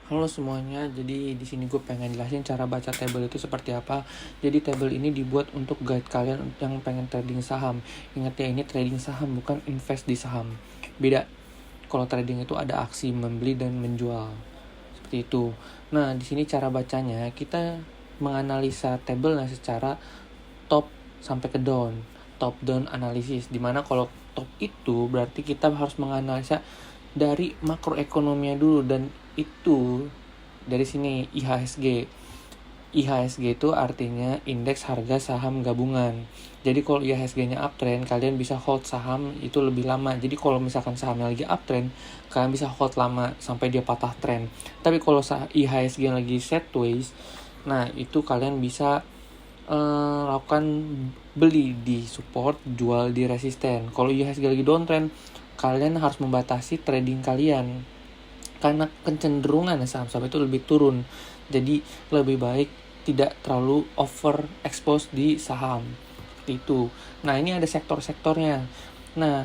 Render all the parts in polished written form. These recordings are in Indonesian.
Halo semuanya, jadi di sini gue pengen jelasin cara baca table itu seperti apa. Jadi table ini dibuat untuk guide kalian yang pengen trading saham. Ingat ya, ini trading saham bukan invest di saham. Beda. Kalau trading itu ada aksi membeli dan menjual. Seperti itu. Nah, di sini cara bacanya kita menganalisa table secara top sampai ke down. Top down analisis. Dimana kalau top itu berarti kita harus menganalisa dari makroekonominya dulu, dan itu dari sini IHSG. IHSG itu artinya indeks harga saham gabungan. Jadi kalau IHSG-nya uptrend, kalian bisa hold saham itu lebih lama. Jadi kalau misalkan sahamnya lagi uptrend, kalian bisa hold lama sampai dia patah trend. Tapi kalau IHSG lagi sideways, nah itu kalian bisa lakukan beli di support, jual di resisten. Kalau IHSG lagi downtrend, kalian harus membatasi trading kalian karena kecenderungan saham-saham itu lebih turun. Jadi lebih baik tidak terlalu over expose di saham. Seperti itu. Nah, ini ada sektor-sektornya. Nah,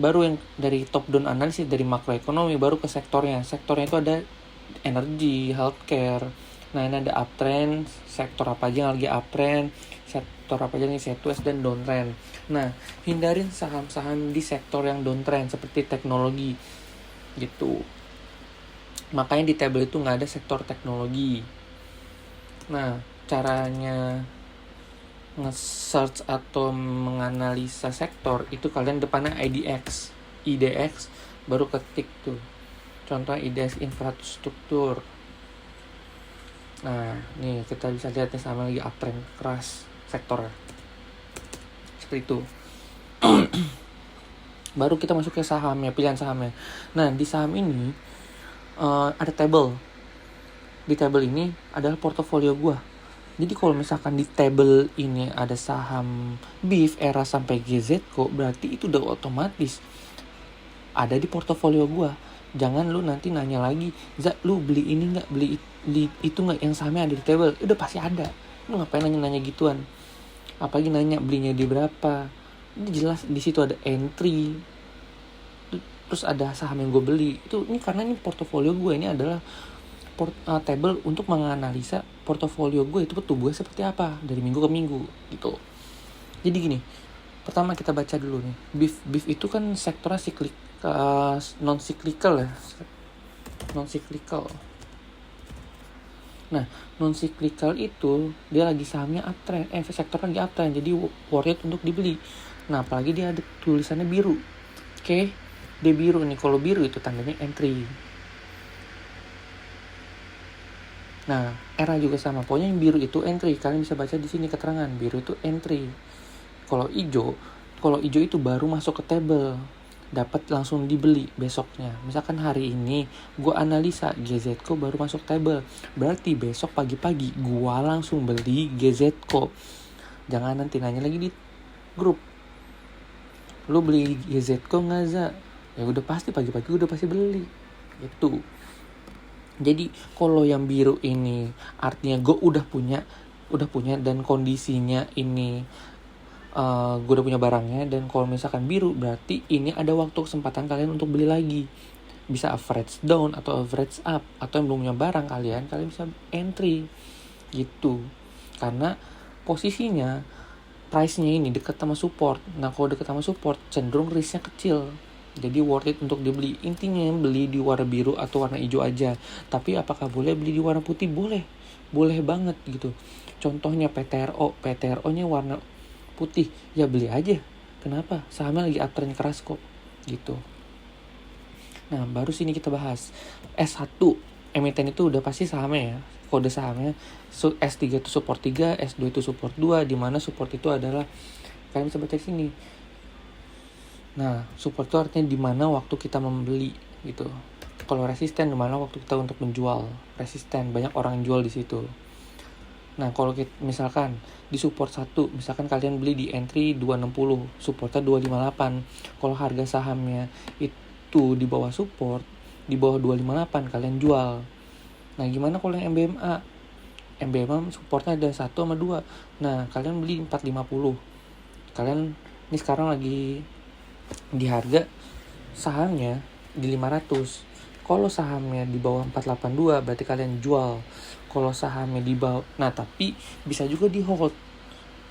baru yang dari top down analisis dari makroekonomi baru ke sektornya. Sektornya itu ada energi, healthcare. Nah, ini ada uptrend, sektor apa aja yang lagi uptrend, sektor apa aja yang sideways dan downtrend. Nah, hindarin saham-saham di sektor yang downtrend seperti teknologi gitu. Makanya di table itu nggak ada sektor teknologi. Nah, caranya nge-search atau menganalisa sektor itu kalian depannya IDX, baru ketik tuh. Contoh IDX infrastruktur. Nah, nih kita bisa lihat nih sama lagi uptrend keras sektornya. Seperti itu. Baru kita masuk ke sahamnya, pilihan sahamnya. Nah, di saham ini ada table. Di table ini adalah portofolio gue. Jadi kalau misalkan di table ini ada saham BIF, ERA sampai GZCO, berarti itu udah otomatis ada di portofolio gue. Jangan lu nanti nanya lagi, lu beli ini nggak, beli itu nggak, yang sahamnya ada di table. Udah pasti ada. Lu ngapain nanya gituan? Apalagi nanya belinya di berapa? Ini jelas di situ ada entry. Terus ada saham yang gue beli. Ini karena ini portofolio gue, ini adalah table untuk menganalisa portofolio gue itu tumbuhnya seperti apa dari minggu ke minggu gitu. Jadi gini, pertama kita baca dulu nih. BIF itu kan sektornya non cyclical ya. Non cyclical. Nah, non cyclical itu dia lagi sahamnya uptrend, sektor lagi uptrend, jadi worth it untuk dibeli. Nah, apalagi dia ada tulisannya biru. Oke, dia biru nih. Kalau biru itu tandanya entry. Nah, ERA juga sama. Pokoknya yang biru itu entry. Kalian bisa baca di sini keterangan. Biru itu entry. Kalau hijau itu baru masuk ke table. Dapat langsung dibeli besoknya. Misalkan hari ini gue analisa GZCO baru masuk table. Berarti besok pagi-pagi gue langsung beli GZCO. Jangan nanti nanya lagi di grup. Lu beli GZCO nggak, Za? Ya udah pasti pagi-pagi udah pasti beli. Itu. Jadi kalau yang biru ini artinya gue udah punya dan kondisinya ini gue udah punya barangnya. Dan kalau misalkan biru berarti ini ada waktu kesempatan kalian untuk beli lagi. Bisa average down atau average up. Atau yang belum punya barang kalian bisa entry gitu. Karena posisinya price-nya ini dekat sama support. Nah kalau dekat sama support cenderung risk-nya kecil. Jadi worth it untuk dibeli. Intinya beli di warna biru atau warna hijau aja. Tapi apakah boleh beli di warna putih? Boleh. Boleh banget gitu. Contohnya PTRO-nya warna putih. Ya beli aja. Kenapa? Sahamnya lagi uptrend keras kok. Gitu. Nah, baru sini kita bahas. S1. Emiten itu udah pasti sahamnya ya. Kode sahamnya S3 itu support 3, S2 itu support 2. Dimana support itu adalah, kalian bisa baca sini. Nah, support itu artinya di mana waktu kita membeli gitu. Kalau resisten di mana waktu kita untuk menjual. Resisten, banyak orang yang jual di situ. Nah, kalau misalkan di support 1, misalkan kalian beli di entry 260, supportnya 258. Kalau harga sahamnya itu di bawah support, di bawah 258 kalian jual. Nah, gimana kalau yang MBMA? MBMA supportnya ada 1 sama 2. Nah, kalian beli 450. Kalian ini sekarang lagi di harga sahamnya di 500. Kalau sahamnya di bawah 482 berarti kalian jual. Kalau sahamnya di bawah, nah tapi bisa juga di hold.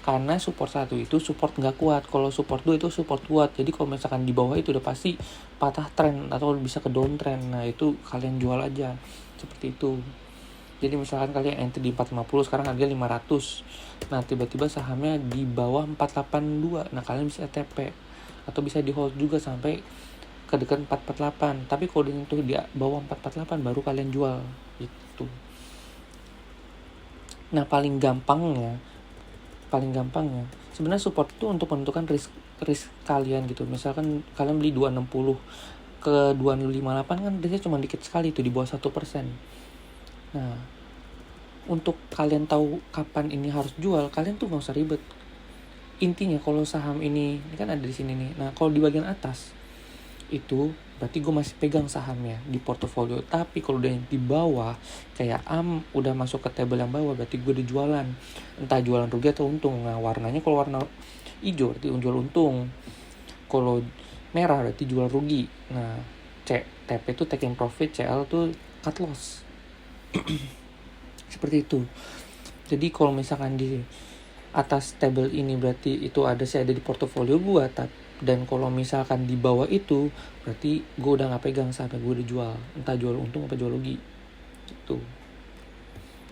Karena support 1 itu support nggak kuat. Kalau support 2 itu support kuat. Jadi kalau misalkan di bawah itu udah pasti patah tren atau bisa ke downtrend. Nah itu kalian jual aja. Seperti itu. Jadi misalkan kalian entry di 450, sekarang harga 500. Nah tiba-tiba sahamnya di bawah 482. Nah kalian bisa TP. Atau bisa di hold juga sampai ke dekat 448. Tapi kalau itu di bawah 448 baru kalian jual. Gitu. Nah paling gampangnya sebenarnya support itu untuk menentukan risk kalian gitu. Misalkan kalian beli 260 ke 258 kan risknya cuma dikit sekali itu di bawah 1%. Nah untuk kalian tahu kapan ini harus jual, kalian tuh gak usah ribet. Intinya kalau saham ini kan ada di sini nih. Nah kalau di bagian atas itu berarti gue masih pegang sahamnya di portofolio. Tapi kalau udah di bawah kayak udah masuk ke table yang bawah, berarti gue udah jualan, entah jualan rugi atau untung. Nah warnanya kalau warna hijau berarti jual untung, kalau merah berarti jual rugi. Nah TP itu taking profit, CL tuh cut loss. Seperti itu. Jadi kalau misalkan di atas table ini berarti itu ada di portofolio gue, dan kalau misalkan di bawah itu berarti gue udah nggak pegang sampai gue udah jual, entah jual untung apa jual rugi gitu.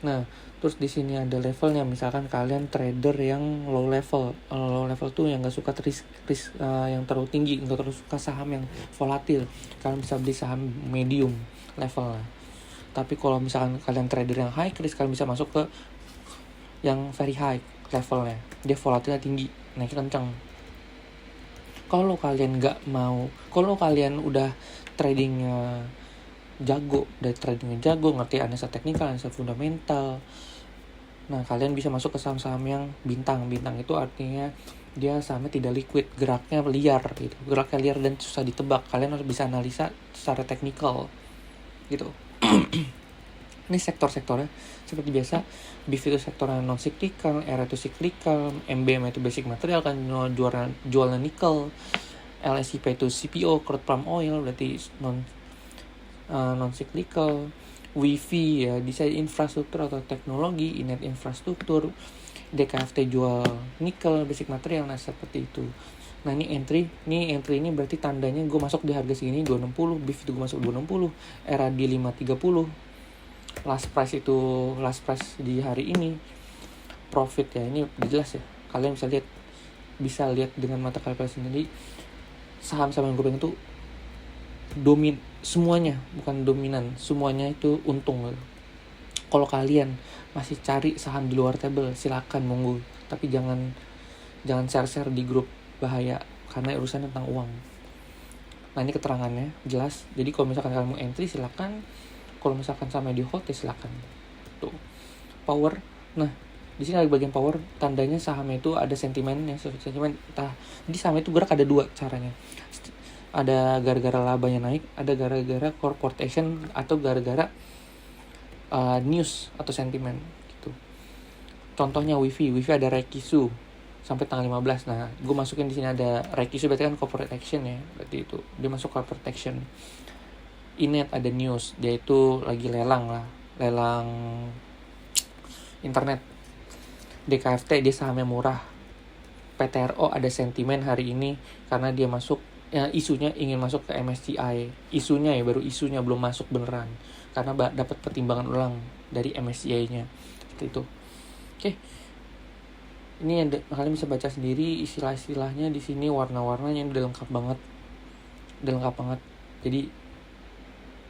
Nah terus di sini ada levelnya. Misalkan kalian trader yang low level tuh yang nggak suka risk yang terlalu tinggi, nggak terlalu suka saham yang volatil, kalian bisa beli saham medium level lah. Tapi kalau misalkan kalian trader yang high risk, kalian bisa masuk ke yang very high levelnya, dia volatilnya tinggi, naiknya kencang. Kalau kalian kalau kalian udah tradingnya jago, ngerti analisa teknikal, analisa fundamental, nah kalian bisa masuk ke saham-saham yang bintang. Bintang itu artinya dia sahamnya tidak liquid, geraknya liar gitu, dan susah ditebak. Kalian harus bisa analisa secara teknikal gitu. Ini sektor-sektornya seperti biasa. BIF itu sektornya non cyclical, ERA itu cyclical, MBM itu basic material kan jualan nikel, LSIP itu CPO, crude palm oil berarti non cyclical, WIFI ya bisa infrastruktur atau teknologi, Inet infrastruktur, DKFT jual nikel, basic material. Nah seperti itu. Nah ini entry ini berarti tandanya gue masuk di harga segini 260, BIF itu gue masuk 260, ERA di 530. Last price di hari ini, profit ya ini jelas ya, kalian bisa lihat dengan mata kalian sendiri. Saham-saham yang gue pegang itu semuanya bukan dominan, semuanya itu untung. Kalau kalian masih cari saham di luar table, silakan monggo, tapi jangan share di grup, bahaya, karena urusan tentang uang. Nah ini keterangannya jelas. Jadi kalau misalkan kalian mau entry silakan, kalau misalkan sama di hold ya silakan. Tuh power. Nah di sini ada bagian power, tandanya sahamnya itu ada sentimen. Jadi saham itu gerak ada dua caranya. Ada gara-gara labanya naik, ada gara-gara corporate action atau gara-gara news atau sentimen gitu. Contohnya WIFI ada Rekisu sampai tanggal 15. Nah gue masukin di sini ada Rekisu berarti kan corporate action ya, berarti itu dia masuk corporate action. Inet ada news, dia itu lagi lelang internet. DKFT dia sahamnya murah. PTRO ada sentimen hari ini karena dia masuk isunya ingin masuk ke MSCI. Baru isunya belum masuk beneran karena dapat pertimbangan ulang dari MSCI-nya. Seperti itu. Oke. Ini kalian bisa baca sendiri istilah-istilahnya di sini, warna-warnanya udah lengkap banget. Jadi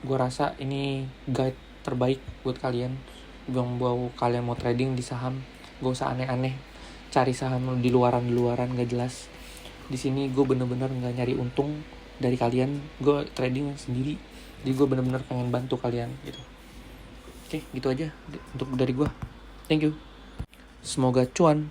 gue rasa ini guide terbaik buat kalian yang kalian mau trading di saham. Gak usah aneh-aneh cari saham di luaran gak jelas. Di sini gue bener-bener nggak nyari untung dari kalian, gue trading sendiri. Jadi gue bener-bener pengen bantu kalian gitu. Oke, gitu aja untuk dari gue. Thank you. Semoga cuan.